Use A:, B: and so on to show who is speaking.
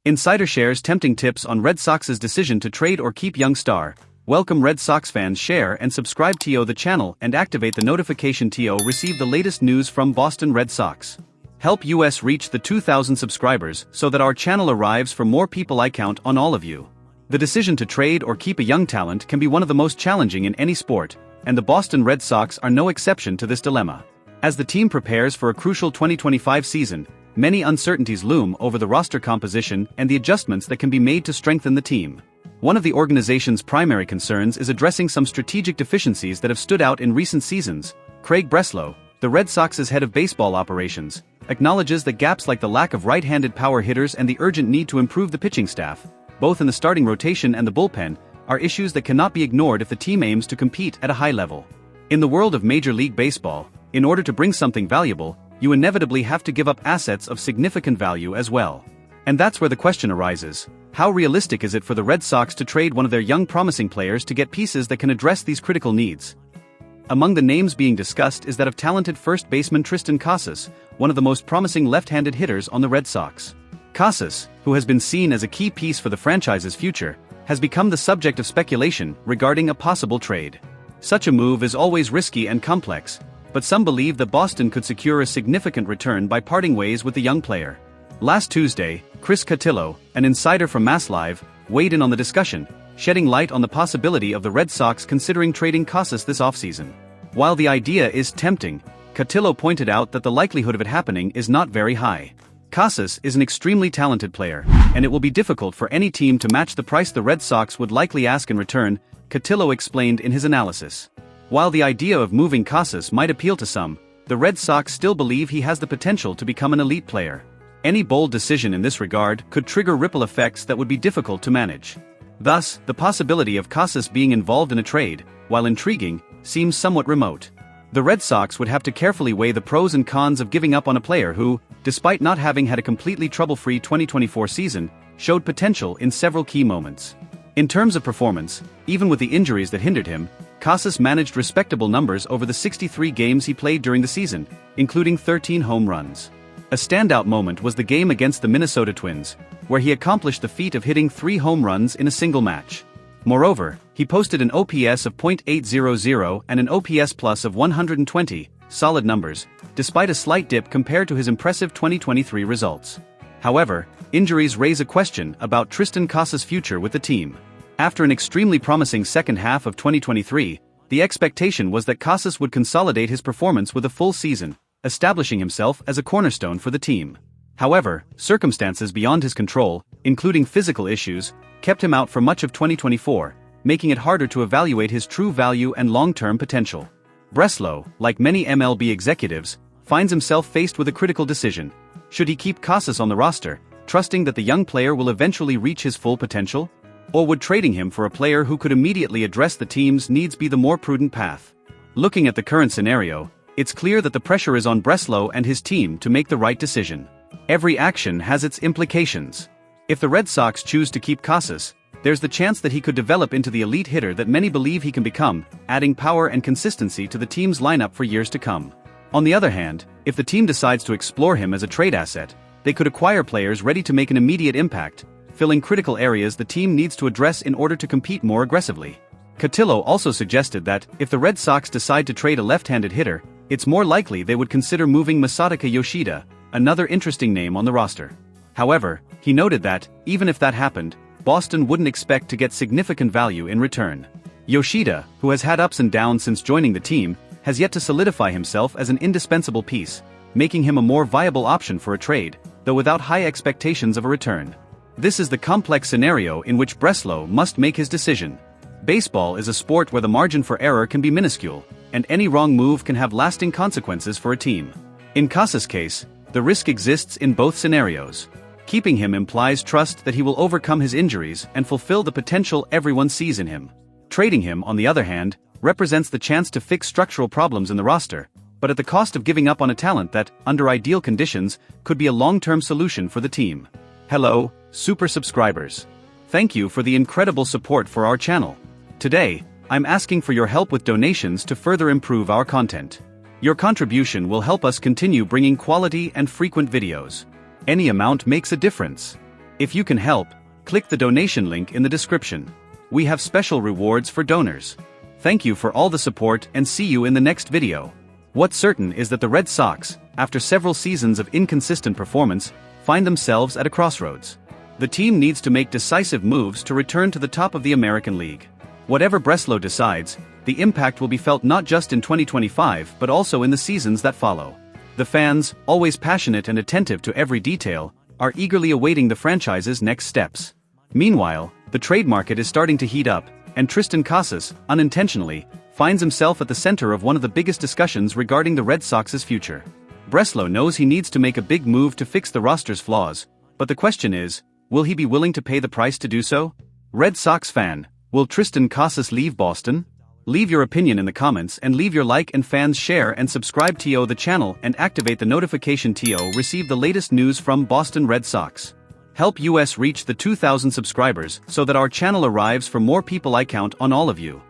A: Insider shares tempting tips on Red Sox's decision to trade or keep young star. Welcome Red Sox fans, share and subscribe to the channel and activate the notification to receive the latest news from Boston Red Sox. Help us reach the 2,000 subscribers so that our channel arrives for more people. I count on all of you. The decision to trade or keep a young talent can be one of the most challenging in any sport, and the Boston Red Sox are no exception to this dilemma. As the team prepares for a crucial 2025 season, many uncertainties loom over the roster composition and the adjustments that can be made to strengthen the team. One of the organization's primary concerns is addressing some strategic deficiencies that have stood out in recent seasons. Craig Breslow, the Red Sox's head of baseball operations, acknowledges that gaps like the lack of right-handed power hitters and the urgent need to improve the pitching staff, both in the starting rotation and the bullpen, are issues that cannot be ignored if the team aims to compete at a high level. In the world of Major League Baseball, in order to bring something valuable, you inevitably have to give up assets of significant value as well. And that's where the question arises: how realistic is it for the Red Sox to trade one of their young promising players to get pieces that can address these critical needs? Among the names being discussed is that of talented first baseman Triston Casas, one of the most promising left-handed hitters on the Red Sox. Casas, who has been seen as a key piece for the franchise's future, has become the subject of speculation regarding a possible trade. Such a move is always risky and complex, but some believe that Boston could secure a significant return by parting ways with the young player. Last Tuesday, Chris Cotillo, an insider from MassLive, weighed in on the discussion, shedding light on the possibility of the Red Sox considering trading Casas this offseason. While the idea is tempting, Cotillo pointed out that the likelihood of it happening is not very high. Casas is an extremely talented player, and it will be difficult for any team to match the price the Red Sox would likely ask in return, Cotillo explained in his analysis. While the idea of moving Casas might appeal to some, the Red Sox still believe he has the potential to become an elite player. Any bold decision in this regard could trigger ripple effects that would be difficult to manage. Thus, the possibility of Casas being involved in a trade, while intriguing, seems somewhat remote. The Red Sox would have to carefully weigh the pros and cons of giving up on a player who, despite not having had a completely trouble-free 2024 season, showed potential in several key moments. In terms of performance, even with the injuries that hindered him, Casas managed respectable numbers over the 63 games he played during the season, including 13 home runs. A standout moment was the game against the Minnesota Twins, where he accomplished the feat of hitting 3 home runs in a single match. Moreover, he posted an OPS of .800 and an OPS plus of 120, solid numbers, despite a slight dip compared to his impressive 2023 results. However, injuries raise a question about Triston Casas' future with the team. After an extremely promising second half of 2023, the expectation was that Casas would consolidate his performance with a full season, establishing himself as a cornerstone for the team. However, circumstances beyond his control, including physical issues, kept him out for much of 2024, making it harder to evaluate his true value and long-term potential. Breslow, like many MLB executives, finds himself faced with a critical decision. Should he keep Casas on the roster, trusting that the young player will eventually reach his full potential? Or would trading him for a player who could immediately address the team's needs be the more prudent path? Looking at the current scenario, it's clear that the pressure is on Breslow and his team to make the right decision. Every action has its implications. If the Red Sox choose to keep Casas, there's the chance that he could develop into the elite hitter that many believe he can become, adding power and consistency to the team's lineup for years to come. On the other hand, if the team decides to explore him as a trade asset, they could acquire players ready to make an immediate impact, filling critical areas the team needs to address in order to compete more aggressively. Cotillo also suggested that, if the Red Sox decide to trade a left-handed hitter, it's more likely they would consider moving Masataka Yoshida, another interesting name on the roster. However, he noted that, even if that happened, Boston wouldn't expect to get significant value in return. Yoshida, who has had ups and downs since joining the team, has yet to solidify himself as an indispensable piece, making him a more viable option for a trade, though without high expectations of a return. This is the complex scenario in which Breslow must make his decision. Baseball is a sport where the margin for error can be minuscule, and any wrong move can have lasting consequences for a team. In Casas' case, the risk exists in both scenarios. Keeping him implies trust that he will overcome his injuries and fulfill the potential everyone sees in him. Trading him, on the other hand, represents the chance to fix structural problems in the roster, but at the cost of giving up on a talent that, under ideal conditions, could be a long-term solution for the team. Hello, super subscribers. Thank you for the incredible support for our channel. Today, I'm asking for your help with donations to further improve our content. Your contribution will help us continue bringing quality and frequent videos. Any amount makes a difference. If you can help, click the donation link in the description. We have special rewards for donors. Thank you for all the support and see you in the next video. What's certain is that the Red Sox, after several seasons of inconsistent performance, find themselves at a crossroads. The team needs to make decisive moves to return to the top of the American League. Whatever Breslow decides, the impact will be felt not just in 2025 but also in the seasons that follow. The fans, always passionate and attentive to every detail, are eagerly awaiting the franchise's next steps. Meanwhile, the trade market is starting to heat up, and Tristan Casas, unintentionally, finds himself at the center of one of the biggest discussions regarding the Red Sox's future. Breslow knows he needs to make a big move to fix the roster's flaws, but the question is, will he be willing to pay the price to do so? Red Sox fan, will Tristan Casas leave Boston? Leave your opinion in the comments and leave your like and fans share and subscribe to the channel and activate the notification to receive the latest news from Boston Red Sox. Help us reach the 2,000 subscribers so that our channel arrives for more people. I count on all of you.